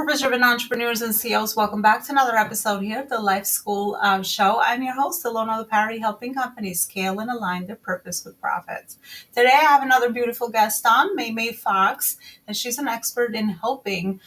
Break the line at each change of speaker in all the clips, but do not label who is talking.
purpose-driven entrepreneurs and CEOs. Welcome back to another episode here at the Life School Show. I'm your host, Elona, helping companies scale and align their purpose with profits. Today, I have another beautiful guest on, MeiMei Fox, and she's an expert in helping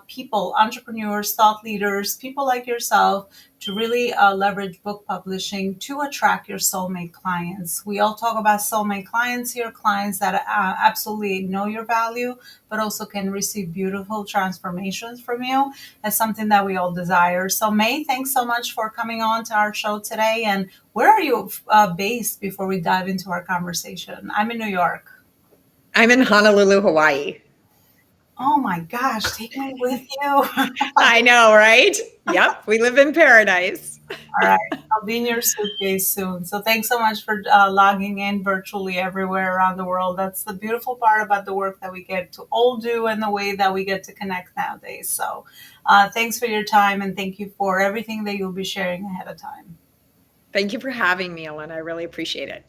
people, entrepreneurs, thought leaders, people like yourself, to really leverage book publishing to attract your soulmate clients. We all talk about soulmate clients here, clients that absolutely know your value, but also can receive beautiful transformations from you. That's something that we all desire. So, May, thanks so much for coming on to our show today. And where are you based before we dive into our conversation? I'm in New York.
I'm in Honolulu, Hawaii.
Oh my gosh, take me with you.
I know, right? Yep, we live in paradise.
All right, I'll be in your suitcase soon. So thanks so much for logging in virtually everywhere around the world. That's the beautiful part about the work that we get to all do and the way that we get to connect nowadays. So thanks for your time, and thank you for everything that you'll be sharing ahead of time.
Thank you for having me, Elona. I really appreciate it.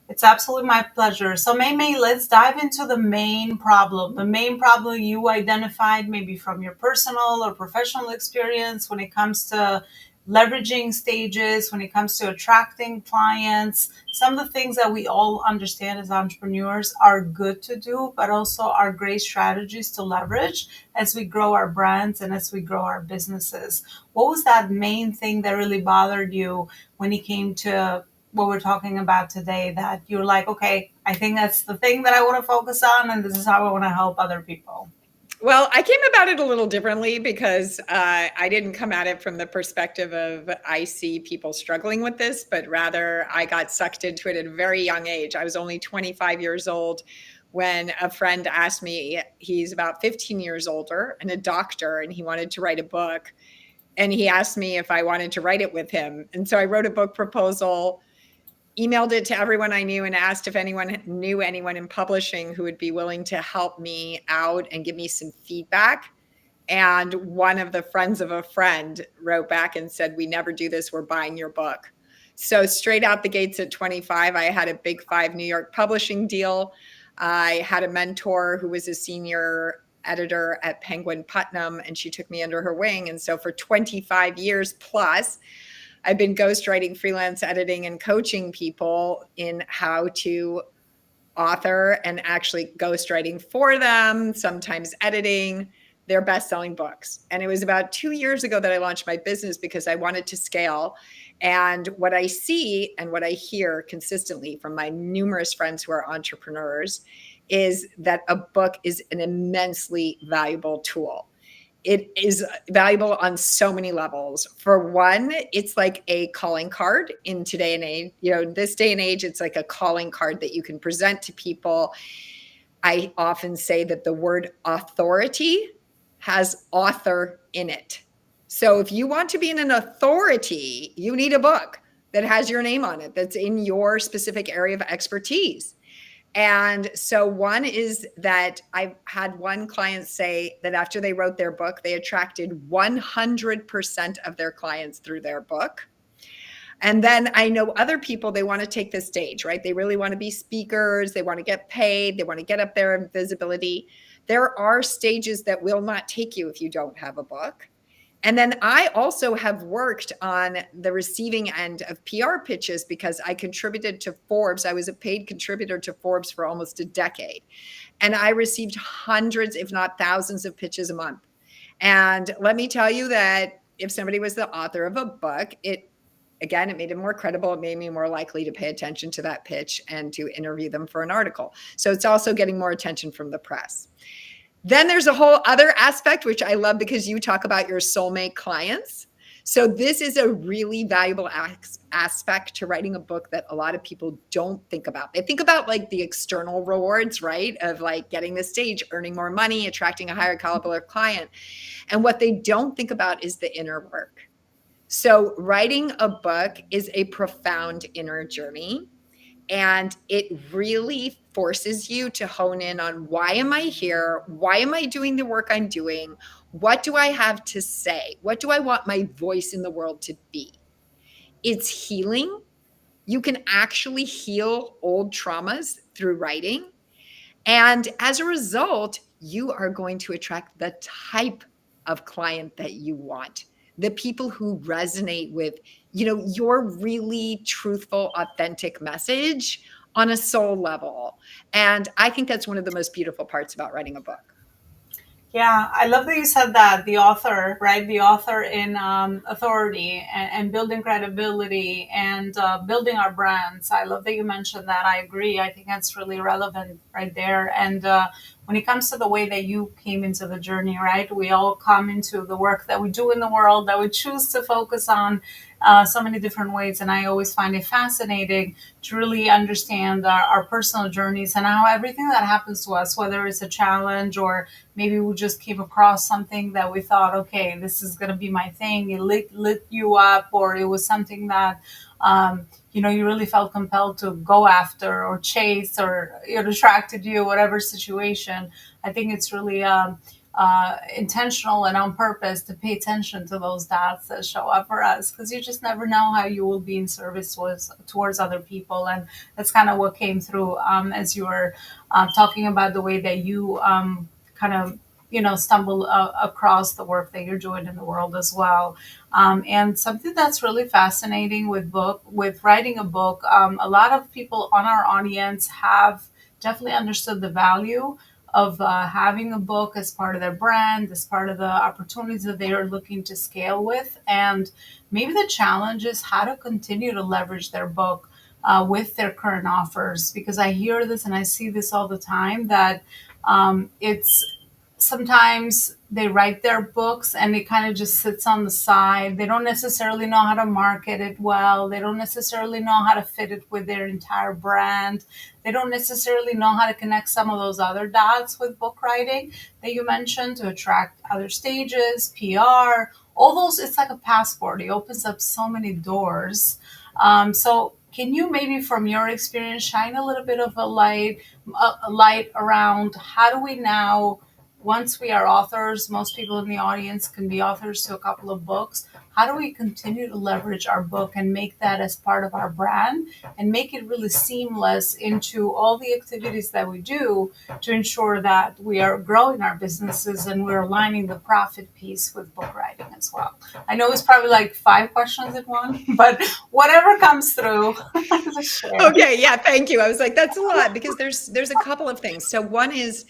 It's absolutely my pleasure. So, MeiMei, let's dive into the main problem. The main problem you identified, maybe from your personal or professional experience, when it comes to leveraging stages, when it comes to attracting clients, some of the things that we all understand as entrepreneurs are good to do, but also are great strategies to leverage as we grow our brands and as we grow our businesses. What was that main thing that really bothered you when it came to what we're talking about today, that you're like, okay, I think that's the thing that I want to focus on, and this is how I want to help other people?
Well, I came about it a little differently because I didn't come at it from the perspective of I see people struggling with this, but rather I got sucked into it at a very young age. I was only 25 years old when a friend asked me, he's about 15 years older and a doctor, and he wanted to write a book. And he asked me if I wanted to write it with him. And so I wrote a book proposal, emailed it to everyone I knew, and asked if anyone knew anyone in publishing who would be willing to help me out and give me some feedback. And one of the friends of a friend wrote back and said, "We never do this. We're buying your book." So straight out the gates at 25, I had a Big Five New York publishing deal. I had a mentor who was a senior editor at Penguin Putnam, and she took me under her wing. And so for 25 years plus, I've been ghostwriting, freelance editing, and coaching people in how to author and actually ghostwriting for them, sometimes editing their best-selling books. And it was about 2 years ago that I launched my business because I wanted to scale. And what I see and what I hear consistently from my numerous friends who are entrepreneurs is that a book is an immensely valuable tool. It is valuable on so many levels. For one, it's like a calling card in today and age. This day and age, it's like a calling card that you can present to people. I often say that the word authority has author in it. So if you want to be an authority, you need a book that has your name on it, that's in your specific area of expertise. And so one is that I've had one client say that after they wrote their book, they attracted 100% of their clients through their book. And then I know other people, they want to take the stage, right? They really want to be speakers. They want to get paid. They want to get up there in visibility. There are stages that will not take you if you don't have a book. And then I also have worked on the receiving end of PR pitches because I contributed to Forbes. I was a paid contributor to Forbes for almost a decade. And I received hundreds, if not thousands, of pitches a month. And let me tell you that if somebody was the author of a book, it made it more credible. It made me more likely to pay attention to that pitch and to interview them for an article. So it's also getting more attention from the press. Then there's a whole other aspect, which I love because you talk about your soulmate clients. So this is a really valuable aspect to writing a book that a lot of people don't think about. They think about like the external rewards, right? Of like getting the stage, earning more money, attracting a higher caliber client. And what they don't think about is the inner work. So writing a book is a profound inner journey. And it really forces you to hone in on, why am I here? Why am I doing the work I'm doing? What do I have to say? What do I want my voice in the world to be? It's healing. You can actually heal old traumas through writing. And as a result, you are going to attract the type of client that you want. The people who resonate with, your really truthful, authentic message on a soul level. And I think that's one of the most beautiful parts about writing a book.
Yeah, I love that you said that the author, right? The author in authority and building credibility and building our brands. I love that you mentioned that. I agree. I think that's really relevant right there. And when it comes to the way that you came into the journey, right? We all come into the work that we do in the world that we choose to focus on so many different ways. And I always find it fascinating to really understand our personal journeys and how everything that happens to us, whether it's a challenge or maybe we just came across something that we thought, okay, this is going to be my thing. It lit you up, or it was something that, you really felt compelled to go after or chase, or it attracted you, whatever situation. I think it's really intentional and on purpose to pay attention to those dots that show up for us, because you just never know how you will be in service towards other people. And that's kind of what came through as you were talking about the way that you kind of stumble across the work that you're doing in the world as well. And something that's really fascinating with writing a book, a lot of people on our audience have definitely understood the value of having a book as part of their brand, as part of the opportunities that they are looking to scale with. And maybe the challenge is how to continue to leverage their book with their current offers, because I hear this and I see this all the time, that it's sometimes they write their books and it kind of just sits on the side. They don't necessarily know how to market it well. They don't necessarily know how to fit it with their entire brand. They don't necessarily know how to connect some of those other dots with book writing that you mentioned to attract other stages, PR, all those. It's like a passport. It opens up so many doors. So can you maybe from your experience shine a little bit of a light around how do we now, once we are authors, most people in the audience can be authors to a couple of books. How do we continue to leverage our book and make that as part of our brand and make it really seamless into all the activities that we do to ensure that we are growing our businesses and we're aligning the profit piece with book writing as well? I know it's probably like 5 questions in one, but whatever comes through, just share.
Okay, yeah, thank you. I was like, that's a lot, because there's a couple of things. So one is,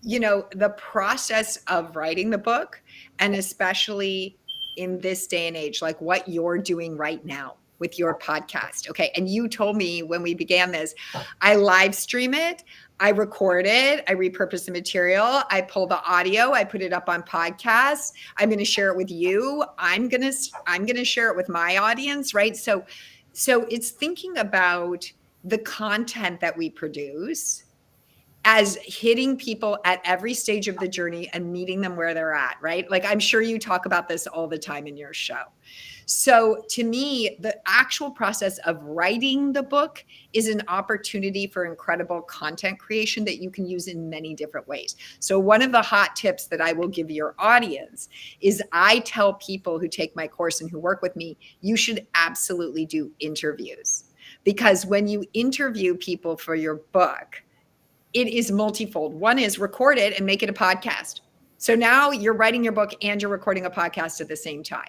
the process of writing the book, and especially in this day and age, like what you're doing right now with your podcast. Okay. And you told me when we began this, I live stream it, I record it, I repurpose the material, I pull the audio, I put it up on podcasts. I'm going to share it with you. I'm going to share it with my audience. Right. So it's thinking about the content that we produce as hitting people at every stage of the journey and meeting them where they're at, right? Like, I'm sure you talk about this all the time in your show. So to me, the actual process of writing the book is an opportunity for incredible content creation that you can use in many different ways. So one of the hot tips that I will give your audience is I tell people who take my course and who work with me, you should absolutely do interviews. Because when you interview people for your book, it is multifold. One is record it and make it a podcast. So now you're writing your book and you're recording a podcast at the same time.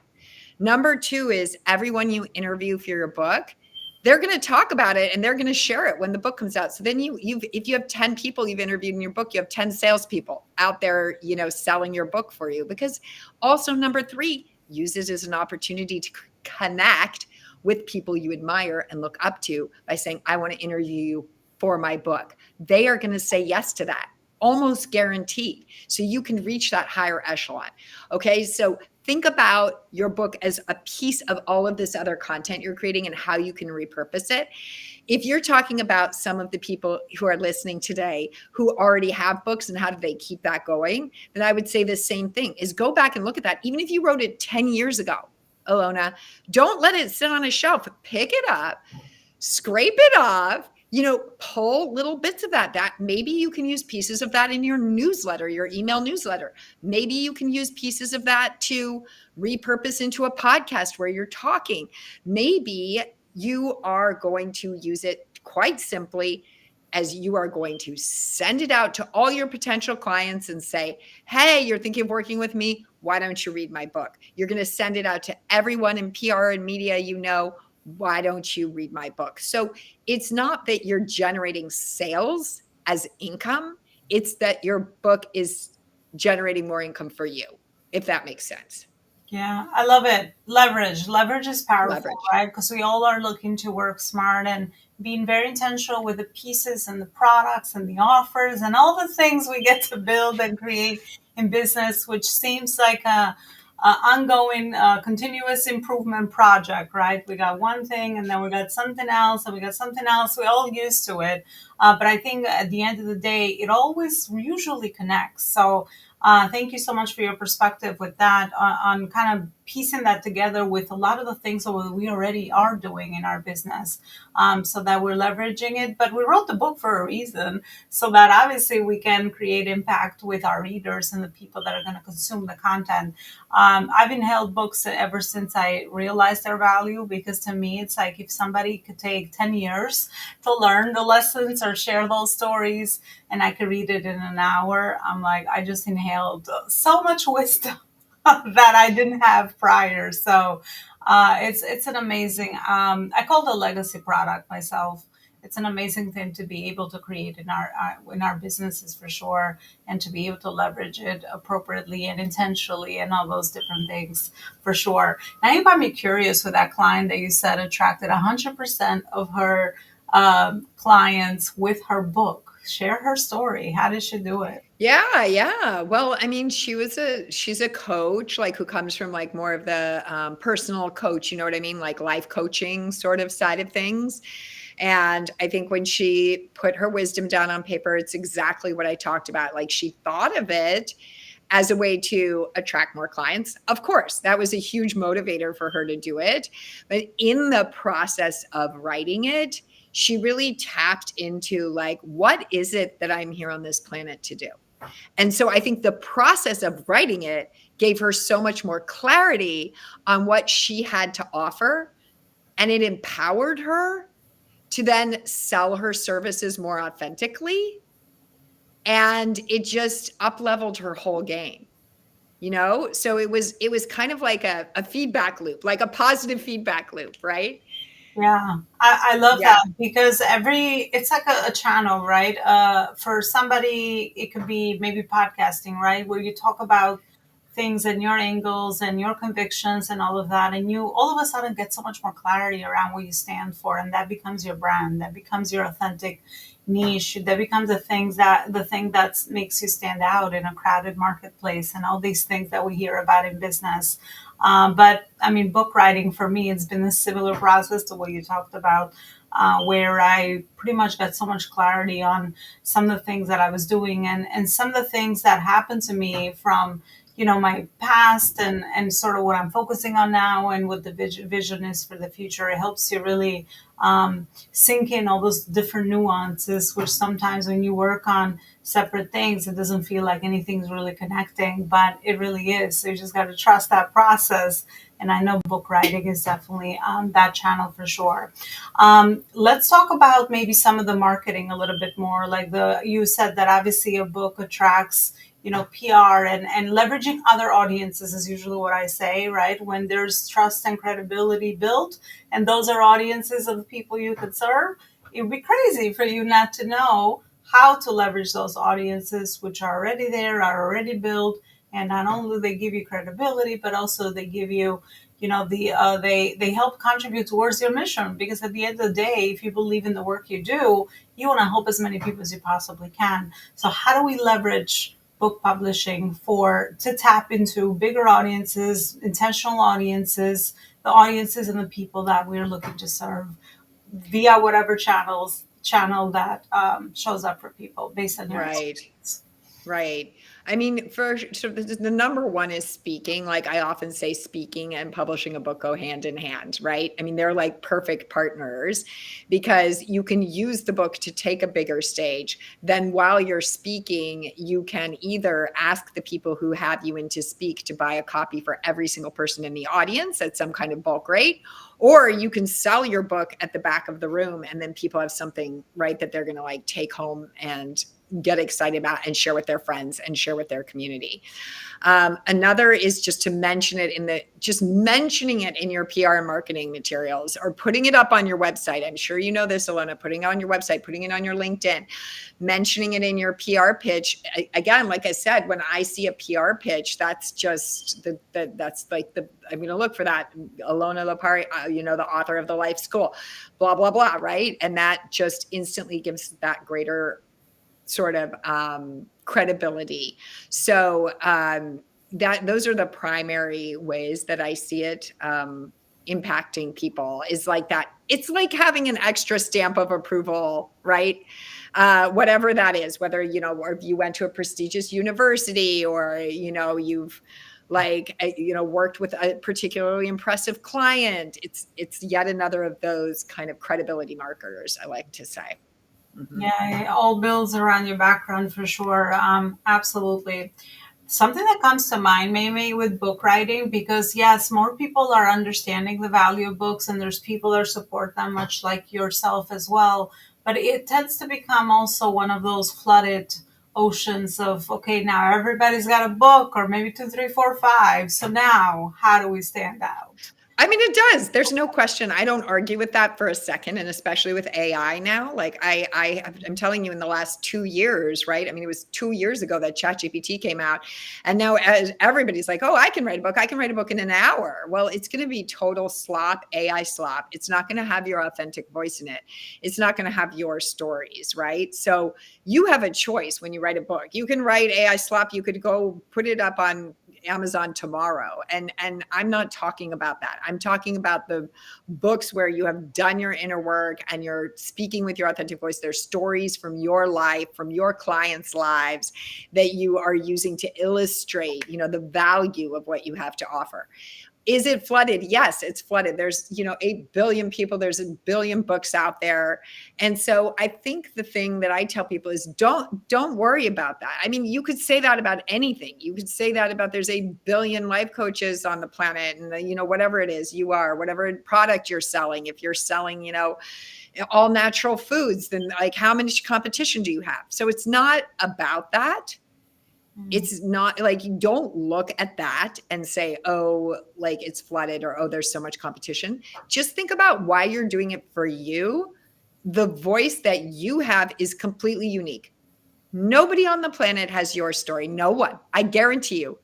Number two is everyone you interview for your book, they're going to talk about it and they're going to share it when the book comes out. So then if you have 10 people you've interviewed in your book, you have 10 salespeople out there, selling your book for you. Because also number three, use it as an opportunity to connect with people you admire and look up to by saying, I want to interview you for my book. They are going to say yes to that, almost guaranteed. So you can reach that higher echelon. Okay. So think about your book as a piece of all of this other content you're creating and how you can repurpose it. If you're talking about some of the people who are listening today who already have books and how do they keep that going, then I would say the same thing is go back and look at that. Even if you wrote it 10 years ago, Elona, don't let it sit on a shelf. Pick it up, scrape it off, pull little bits of that maybe you can use pieces of that in your newsletter, your email newsletter. Maybe you can use pieces of that to repurpose into a podcast where you're talking. Maybe you are going to use it quite simply as you are going to send it out to all your potential clients and say, hey, you're thinking of working with me? Why don't you read my book? You're going to send it out to everyone in PR and media you know. Why don't you read my book? So it's not that you're generating sales as income, it's that your book is generating more income for you, if that makes sense.
Yeah, I love it. Leverage. Leverage is powerful,
Leverage.
right? Because we all are looking to work smart and being very intentional with the pieces and the products and the offers and all the things we get to build and create in business, which seems like a ongoing, continuous improvement project, right? We got one thing and then we got something else and we got something else. We're all used to it. But I think at the end of the day, it always usually connects. So thank you so much for your perspective with that on kind of piecing that together with a lot of the things that we already are doing in our business, so that we're leveraging it. But we wrote the book for a reason, so that obviously we can create impact with our readers and the people that are going to consume the content. I've inhaled books ever since I realized their value, because to me, it's like if somebody could take 10 years to learn the lessons or share those stories and I could read it in an hour, I'm like, I just inhaled so much wisdom that I didn't have prior. So it's an amazing. I call it a legacy product myself. It's an amazing thing to be able to create in our businesses for sure, and to be able to leverage it appropriately and intentionally and all those different things for sure. Now you got me curious with that client that you said attracted 100% of her clients with her book. Share her story. How did she do it?
Yeah, yeah. Well, I mean, she's a coach, like who comes from like more of the personal coach, you know what I mean? Like life coaching sort of side of things. And I think when she put her wisdom down on paper, it's exactly what I talked about. Like she thought of it as a way to attract more clients. Of course, that was a huge motivator for her to do it. But in the process of writing it, she really tapped into like, what is it that I'm here on this planet to do? And so I think the process of writing it gave her so much more clarity on what she had to offer. And it empowered her to then sell her services more authentically. And it just up leveled her whole game, you know? So it was kind of like a feedback loop, like a positive feedback loop, right?
Yeah, I love
Yeah.
that, because it's like a channel, right? For somebody, it could be maybe podcasting, right? Where you talk about things and your angles and your convictions and all of that. And you all of a sudden get so much more clarity around what you stand for. And that becomes your brand. That becomes your authentic niche. That becomes the thing that makes you stand out in a crowded marketplace and all these things that we hear about in business. But I mean, book writing for me, it's been a similar process to what you talked about, where I pretty much got so much clarity on some of the things that I was doing, and some of the things that happened to me from, my past, and sort of what I'm focusing on now and what the vision is for the future. It helps you really sink in all those different nuances, which sometimes when you work on separate things, it doesn't feel like anything's really connecting, but it really is. So you just got to trust that process. And I know book writing is definitely that channel for sure. Let's talk about maybe some of the marketing a little bit more. Like you said that obviously a book attracts, PR, and leveraging other audiences is usually what I say, right? When there's trust and credibility built, and those are audiences of the people you could serve, it would be crazy for you not to know how to leverage those audiences, which are already there, are already built. And not only they give you credibility, but also they give you, they help contribute towards your mission. Because at the end of the day, if you believe in the work you do, you want to help as many people as you possibly can. So how do we leverage book publishing to tap into bigger audiences, intentional audiences, the audiences and the people that we're looking to serve via whatever channel that shows up for people based on your
Right.
experience?
Right. I mean, so the number one is speaking. Like I often say, speaking and publishing a book go hand in hand, right? I mean, they're like perfect partners because you can use the book to take a bigger stage. Then while you're speaking, you can either ask the people who have you in to speak to buy a copy for every single person in the audience at some kind of bulk rate, or you can sell your book at the back of the room and then people have something, right, that they're going to like take home and get excited about and share with their friends and share with their community. Another is just to mention it just mentioning it in your PR and marketing materials or putting it up on your website. I'm sure you know this, Elona, putting it on your website, putting it on your LinkedIn, mentioning it in your PR pitch. Again, like I said, when I see a PR pitch, that's just that's like I'm going to look for that. Elona Lopari, the author of The Life School, blah, blah, blah, right? And that just instantly gives that greater sort of credibility. So those are the primary ways that I see it impacting people is like that. It's like having an extra stamp of approval, right? Whatever that is, whether, or if you went to a prestigious university or, you've worked with a particularly impressive client. It's yet another of those kind of credibility markers, I like to say.
Mm-hmm. Yeah, it all builds around your background for sure. Absolutely. Something that comes to mind, maybe with book writing, because yes, more people are understanding the value of books, and there's people that support them, much like yourself as well. But it tends to become also one of those flooded oceans of, okay, now everybody's got a book, or maybe two, three, four, five. So now, how do we stand out?
I mean, it does. There's no question. I don't argue with that for a second. And especially with AI now, like I'm telling you in the last 2 years, right? I mean, it was 2 years ago that ChatGPT came out. And now as everybody's like, oh, I can write a book. I can write a book in an hour. Well, it's going to be total slop, AI slop. It's not going to have your authentic voice in it. It's not going to have your stories, right? So you have a choice when you write a book. You can write AI slop. You could go put it up on Amazon tomorrow. And I'm not talking about that. I'm talking about the books where you have done your inner work and you're speaking with your authentic voice. There's stories from your life, from your clients' lives that you are using to illustrate, the value of what you have to offer. Is it flooded? Yes, it's flooded. There's, 8 billion people. There's a billion books out there. And so I think the thing that I tell people is don't worry about that. I mean, you could say that about anything. You could say that about there's 8 billion life coaches on the planet and, whatever it is you are, whatever product you're selling. If you're selling, all natural foods, then like how much competition do you have? So it's not about that. It's not like you don't look at that and say, oh, like it's flooded or, oh, there's so much competition. Just think about why you're doing it for you. The voice that you have is completely unique. Nobody on the planet has your story. No one. I guarantee you.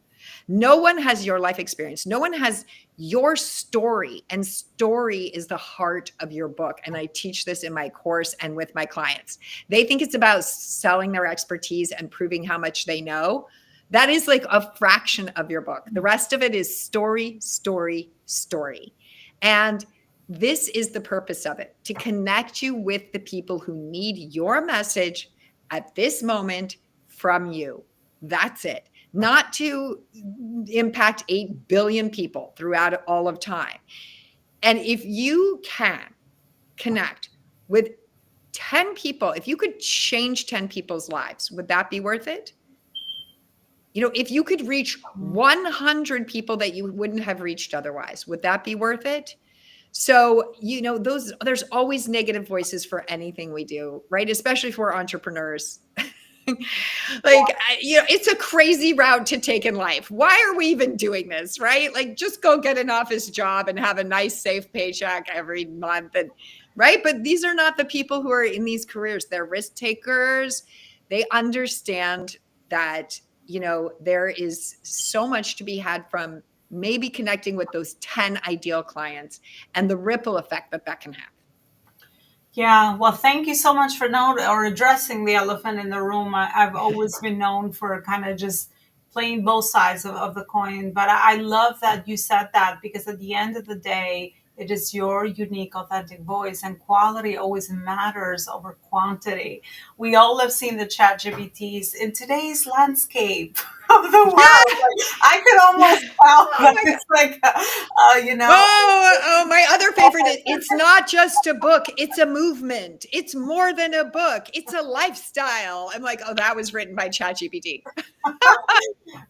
No one has your life experience. No one has your story. And story is the heart of your book. And I teach this in my course and with my clients. They think it's about selling their expertise and proving how much they know. That is like a fraction of your book. The rest of it is story, story, story. And this is the purpose of it, to connect you with the people who need your message at this moment from you. That's it. Not to impact 8 billion people throughout all of time. And if you can connect with 10 people, if you could change 10 people's lives, would that be worth it? If you could reach 100 people that you wouldn't have reached otherwise, would that be worth it? So, there's always negative voices for anything we do, right? Especially for entrepreneurs. It's a crazy route to take in life. Why are we even doing this, right? Like, just go get an office job and have a nice, safe paycheck every month, right? But these are not the people who are in these careers. They're risk takers. They understand that, there is so much to be had from maybe connecting with those 10 ideal clients and the ripple effect that can have.
Yeah, well, thank you so much for addressing the elephant in the room. I've always been known for kind of just playing both sides of the coin, but I love that you said that, because at the end of the day, it is your unique, authentic voice, and quality always matters over quantity. We all have seen the chat GPTs in today's landscape. of the world. Like, I could almost tell
Oh
that
my God.
it's like,
Oh, my other favorite is it's not just a book, it's a movement. It's more than a book, it's a lifestyle. I'm like, oh, that was written by ChatGPT.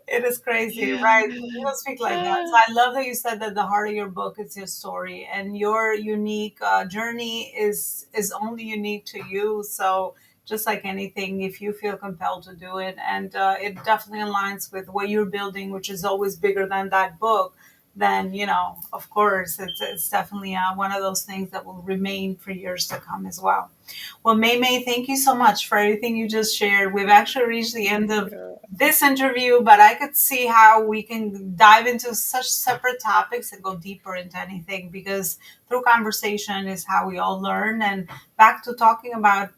it is crazy, right? People speak like that. So I love that you said that the heart of your book is your story, and your unique journey is only unique to you. So just like anything, if you feel compelled to do it, and it definitely aligns with what you're building, which is always bigger than that book, then of course, it's definitely one of those things that will remain for years to come as well. Well, MeiMei, thank you so much for everything you just shared. We've actually reached the end
Thank
of
you.
this interview, but I could see how we can dive into such separate topics and go deeper into anything, because through conversation is how we all learn. And back to talking about,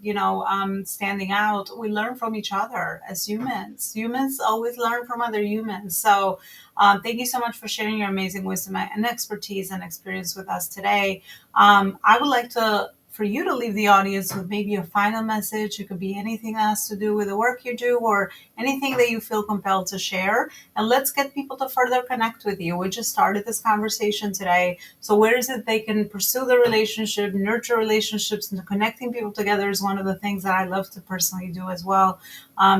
standing out, we learn from each other as humans. Humans always learn from other humans. So thank you so much for sharing your amazing wisdom and expertise and experience with us today. I would like for you to leave the audience with maybe a final message. It could be anything that has to do with the work you do, or anything that you feel compelled to share. And let's get people to further connect with you. We just started this conversation today. So where is it they can pursue the relationship, nurture relationships, and connecting people together is one of the things that I love to personally do as well.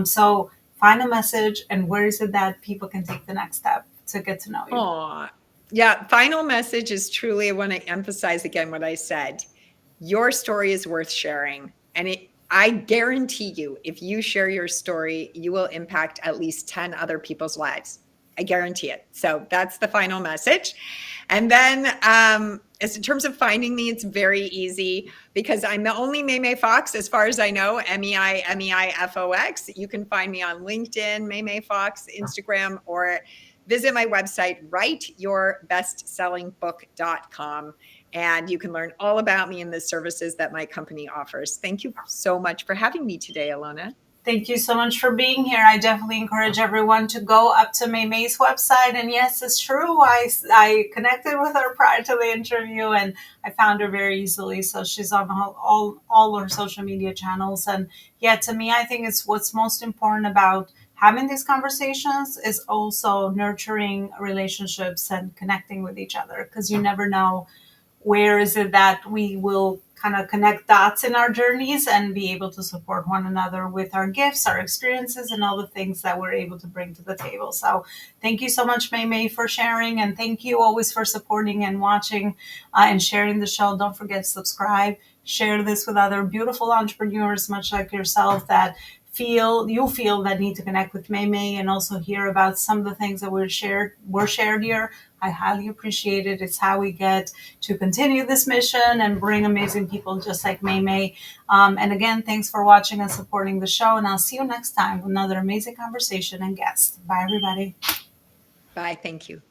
So find a message, and where is it that people can take the next step to get to know you?
Aw. Yeah, final message is truly, I want to emphasize again what I said. Your story is worth sharing. And I guarantee you, if you share your story, you will impact at least 10 other people's lives. I guarantee it. So that's the final message. And then, as in terms of finding me, it's very easy because I'm the only MeiMei Fox, as far as I know, MEIMEIFOX. You can find me on LinkedIn, MeiMei Fox, Instagram, or visit my website, writeyourbestsellingbook.com. And you can learn all about me and the services that my company offers. Thank you so much for having me today, Elona.
Thank you so much for being here. I definitely encourage everyone to go up to MeiMei's website. And yes, it's true. I connected with her prior to the interview, and I found her very easily. So she's on all her social media channels. And yeah, to me, I think it's what's most important about having these conversations is also nurturing relationships and connecting with each other, because you never know where is it that we will kind of connect dots in our journeys and be able to support one another with our gifts, our experiences, and all the things that we're able to bring to the table. So thank you so much, MeiMei, for sharing, and thank you always for supporting and watching and sharing the show. Don't forget to subscribe, share this with other beautiful entrepreneurs much like yourself that feel that need to connect with MeiMei and also hear about some of the things that were shared here. I highly appreciate it. It's how we get to continue this mission and bring amazing people just like MeiMei. And again, thanks for watching and supporting the show. And I'll see you next time with another amazing conversation and guest. Bye, everybody.
Bye. Thank you.